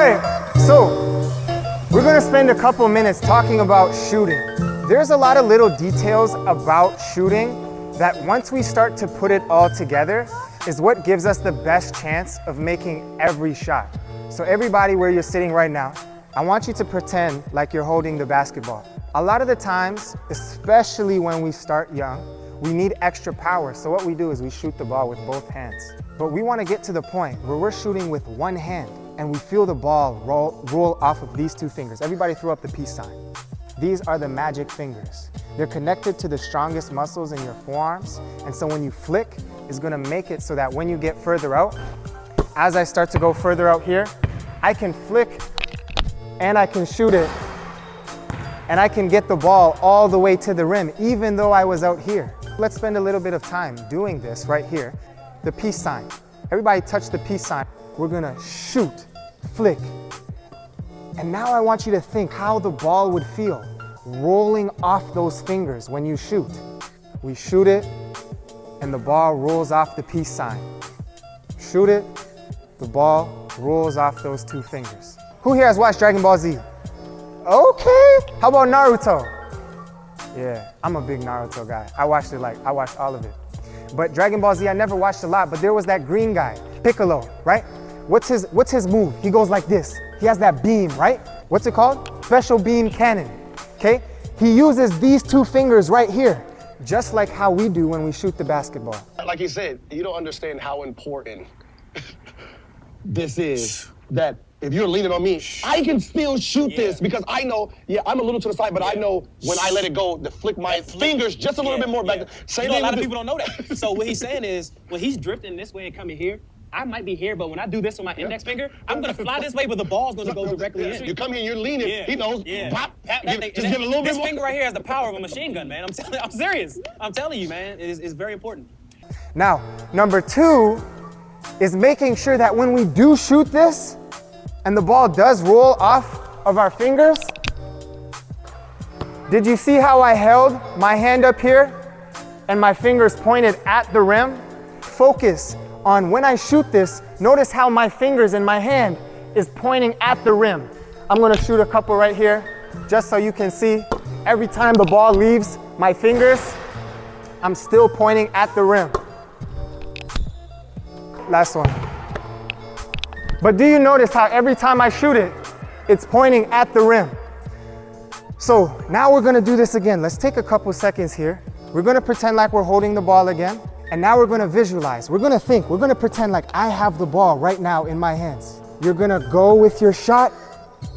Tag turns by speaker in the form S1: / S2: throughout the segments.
S1: right, so we're gonna spend a couple minutes talking about shooting. There's a lot of little details about shooting that once we start to put it all together is what gives us the best chance of making every shot. So everybody where you're sitting right now, I want you to pretend like you're holding the basketball. A lot of the times, especially when we start young, we need extra power. So what we do is we shoot the ball with both hands. But we want to get to the point where we're shooting with one hand and we feel the ball roll off of these two fingers. Everybody throw up the peace sign. These are the magic fingers. They're connected to the strongest muscles in your forearms. And so when you flick, it's gonna make it so that when you get further out, as I start to go further out here, I can flick and I can shoot it. And I can get the ball all the way to the rim, even though I was out here. Let's spend a little bit of time doing this right here. The peace sign. Everybody touch the peace sign. We're gonna shoot, flick. And now I want you to think how the ball would feel rolling off those fingers when you shoot. We shoot it, and the ball rolls off the peace sign. Shoot it, the ball rolls off those two fingers. Who here has watched Dragon Ball Z? Okay, how about Naruto? Yeah, I'm a big Naruto guy. I watched all of it. But Dragon Ball Z, I never watched a lot, but there was that green guy, Piccolo, right? What's his move? He goes like this. He has that beam, right? What's it called? Special beam cannon, okay? He uses these two fingers right here, just like how we do when we shoot the basketball.
S2: Like he said, you don't understand how important this is, that if you're leaning on me, I can still shoot this because I know, I'm a little to the side, but I know when I let it go, to flick my fingers just a little bit more back.
S3: You know, a lot of people don't know that. So what he's saying is, when he's drifting this way and coming here, I might be here, but when I do this with my index finger, I'm gonna fly this way, but the ball's gonna go directly in.
S2: You come here, you're leaning, he knows, pop, just
S3: get
S2: a little bit more.
S3: This finger right here has the power of a machine gun, man. I'm serious. I'm telling you, man, it's very important.
S1: Now, number two is making sure that when we do shoot this, and the ball does roll off of our fingers, did you see how I held my hand up here and my fingers pointed at the rim? Focus on when I shoot this, notice how my fingers and my hand is pointing at the rim. I'm gonna shoot a couple right here, just so you can see. Every time the ball leaves my fingers, I'm still pointing at the rim. Last one. But do you notice how every time I shoot it, it's pointing at the rim? So now we're gonna do this again. Let's take a couple seconds here. We're gonna pretend like we're holding the ball again. And now we're gonna visualize. We're gonna think. We're gonna pretend like I have the ball right now in my hands. You're gonna go with your shot.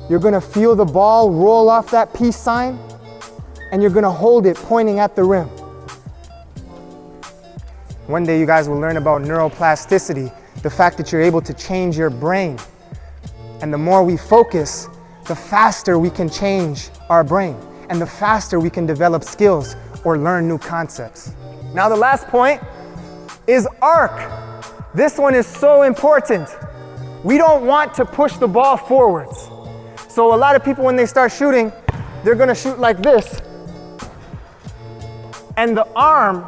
S1: You're gonna feel the ball roll off that peace sign. And you're gonna hold it pointing at the rim. One day you guys will learn about neuroplasticity, the fact that you're able to change your brain. And the more we focus, the faster we can change our brain, and the faster we can develop skills or learn new concepts. Now the last point is arc. This one is so important. We don't want to push the ball forwards. So a lot of people, when they start shooting, they're gonna shoot like this. And the arm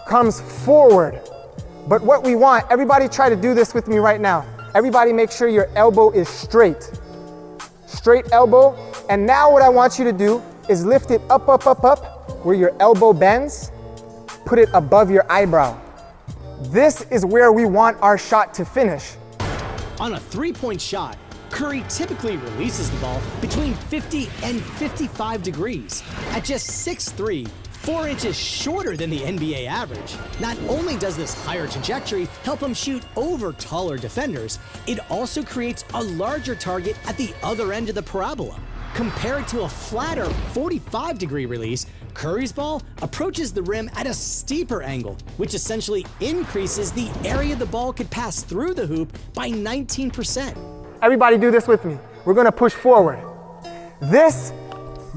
S1: comes forward. But what we want, everybody try to do this with me right now. Everybody make sure your elbow is straight. Straight elbow. And now what I want you to do is lift it up, up, up, up, where your elbow bends. Put it above your eyebrow. This is where we want our shot to finish.
S4: On a three-point shot, Curry typically releases the ball between 50 and 55 degrees. At just 6'3", 4 inches shorter than the NBA average. Not only does this higher trajectory help him shoot over taller defenders, it also creates a larger target at the other end of the parabola. Compared to a flatter 45-degree release, Curry's ball approaches the rim at a steeper angle, which essentially increases the area the ball could pass through the hoop by 19%.
S1: Everybody do this with me. We're gonna push forward.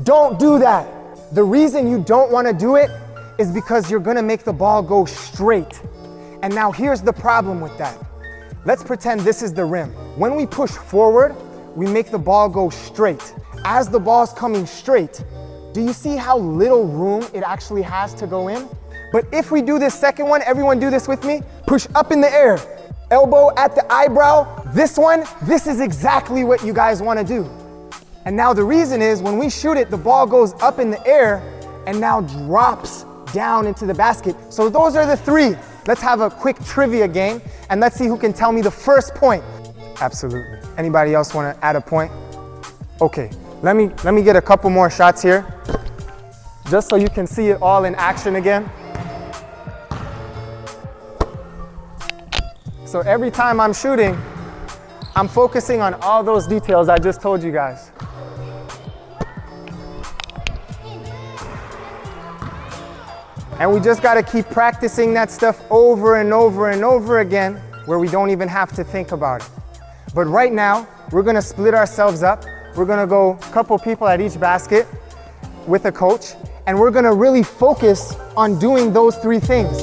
S1: Don't do that. The reason you don't wanna do it is because you're gonna make the ball go straight. And now here's the problem with that. Let's pretend this is the rim. When we push forward, we make the ball go straight. As the ball's coming straight, do you see how little room it actually has to go in? But if we do this second one, everyone do this with me. Push up in the air. elbow at the eyebrow. This is exactly what you guys want to do. And now the reason is when we shoot it, the ball goes up in the air and now drops down into the basket. So those are the three. Let's have a quick trivia game and let's see who can tell me the first point. Absolutely. Anybody else want to add a point? Okay, let me get a couple more shots here, just so you can see it all in action again. So every time I'm shooting, I'm focusing on all those details I just told you guys. And we just gotta keep practicing that stuff over and over and over again, where we don't even have to think about it. But right now, we're gonna split ourselves up. We're gonna go a couple people at each basket with a coach, and we're gonna really focus on doing those three things.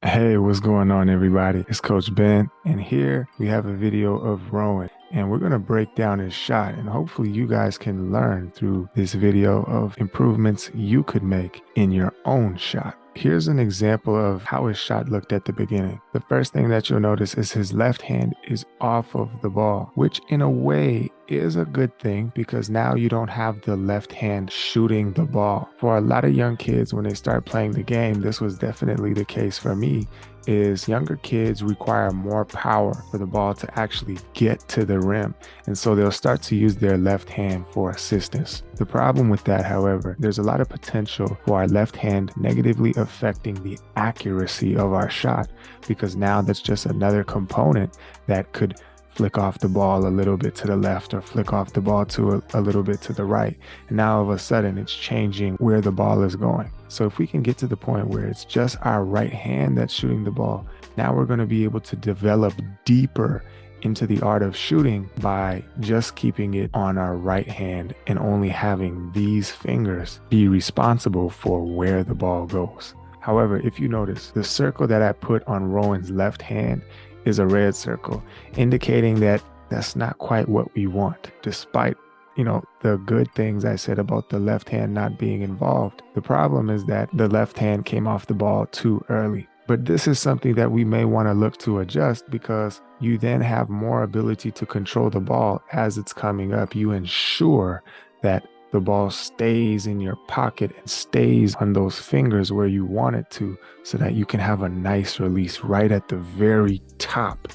S5: Hey, what's going on, everybody? It's Coach Ben, and here we have a video of Rowan, and we're going to break down his shot, and hopefully you guys can learn through this video of improvements you could make in your own shot. Here's an example of how his shot looked at the beginning. The first thing that you'll notice is his left hand is off of the ball, which in a way is a good thing because now you don't have the left hand shooting the ball. For a lot of young kids, when they start playing the game, this was definitely the case for me, is younger kids require more power for the ball to actually get to the rim. And so they'll start to use their left hand for assistance. The problem with that, however, there's a lot of potential for our left hand negatively affecting the accuracy of our shot, because now that's just another component that could flick off the ball a little bit to the left or flick off the ball to a little bit to the right. And now all of a sudden it's changing where the ball is going. So if we can get to the point where it's just our right hand that's shooting the ball, now we're going to be able to develop deeper into the art of shooting by just keeping it on our right hand and only having these fingers be responsible for where the ball goes. However, if you notice, the circle that I put on Rowan's left hand is a red circle, indicating that that's not quite what we want, despite the good things I said about the left hand not being involved. The problem is that the left hand came off the ball too early. But this is something that we may want to look to adjust, because you then have more ability to control the ball as it's coming up. You ensure that the ball stays in your pocket and stays on those fingers where you want it to, so that you can have a nice release right at the very top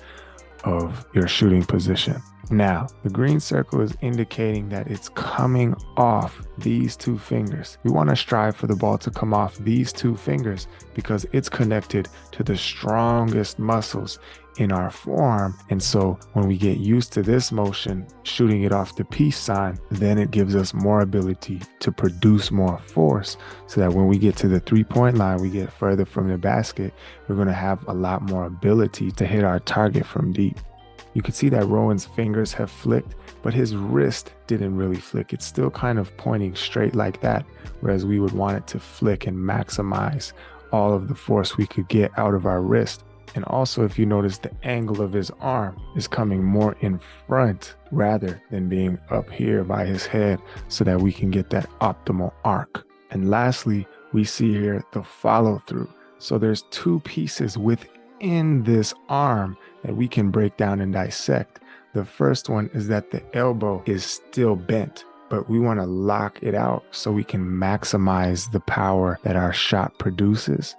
S5: of your shooting position. Now, the green circle is indicating that it's coming off these two fingers. We want to strive for the ball to come off these two fingers because it's connected to the strongest muscles in our forearm. And so when we get used to this motion, shooting it off the peace sign, then it gives us more ability to produce more force, so that when we get to the 3-point line, we get further from the basket, we're going to have a lot more ability to hit our target from deep. You can see that Rowan's fingers have flicked, but his wrist didn't really flick. It's still kind of pointing straight like that, whereas we would want it to flick and maximize all of the force we could get out of our wrist. And also, if you notice, the angle of his arm is coming more in front rather than being up here by his head, so that we can get that optimal arc. And lastly, we see here the follow through. So there's two pieces within this arm that we can break down and dissect. The first one is that the elbow is still bent, but we want to lock it out so we can maximize the power that our shot produces.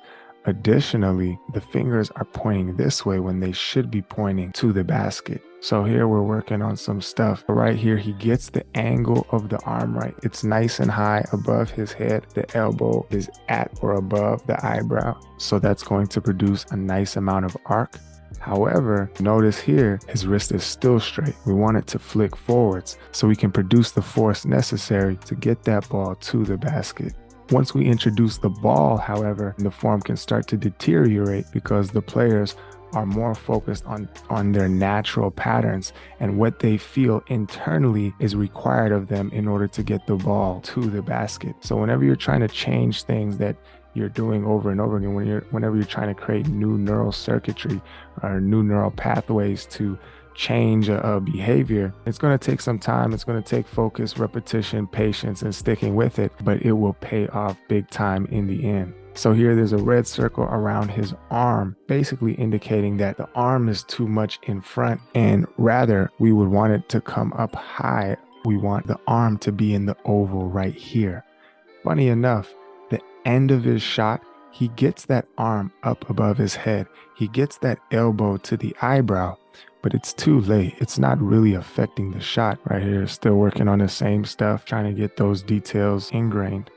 S5: Additionally, the fingers are pointing this way when they should be pointing to the basket. So here we're working on some stuff. Right here, he gets the angle of the arm right. It's nice and high above his head. The elbow is at or above the eyebrow. So that's going to produce a nice amount of arc. However, notice here, his wrist is still straight. We want it to flick forwards so we can produce the force necessary to get that ball to the basket. Once we introduce the ball, however, the form can start to deteriorate because the players are more focused on their natural patterns and what they feel internally is required of them in order to get the ball to the basket. So whenever you're trying to change things that you're doing over and over again, whenever you're trying to create new neural circuitry or new neural pathways to change a behavior, it's going to take some time. It's going to take focus, repetition, patience, and sticking with it, but it will pay off big time in the end. So here there's a red circle around his arm, basically indicating that the arm is too much in front, and rather we would want it to come up high. We want the arm to be in the oval right here. Funny enough, the end of his shot, he gets that arm up above his head. He gets that elbow to the eyebrow, but it's too late. It's not really affecting the shot right here. Still working on the same stuff, trying to get those details ingrained.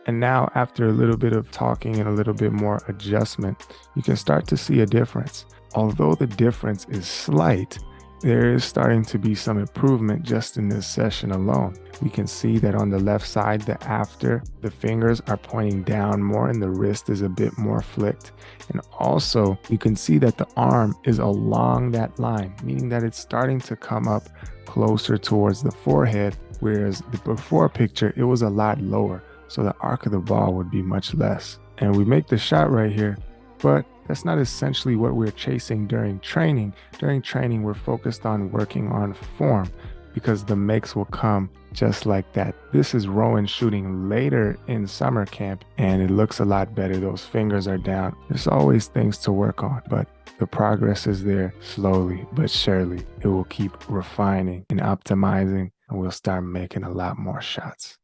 S5: And now, after a little bit of talking and a little bit more adjustment, you can start to see a difference. Although the difference is slight, there is starting to be some improvement just in this session alone. We can see that on the left side, the fingers are pointing down more and the wrist is a bit more flicked. And also, you can see that the arm is along that line, meaning that it's starting to come up closer towards the forehead, whereas the before picture, it was a lot lower. So the arc of the ball would be much less. And we make the shot right here, but that's not essentially what we're chasing during training. During training, we're focused on working on form because the makes will come just like that. This is Rowan shooting later in summer camp, and it looks a lot better. Those fingers are down. There's always things to work on, but the progress is there slowly but surely. It will keep refining and optimizing, and we'll start making a lot more shots.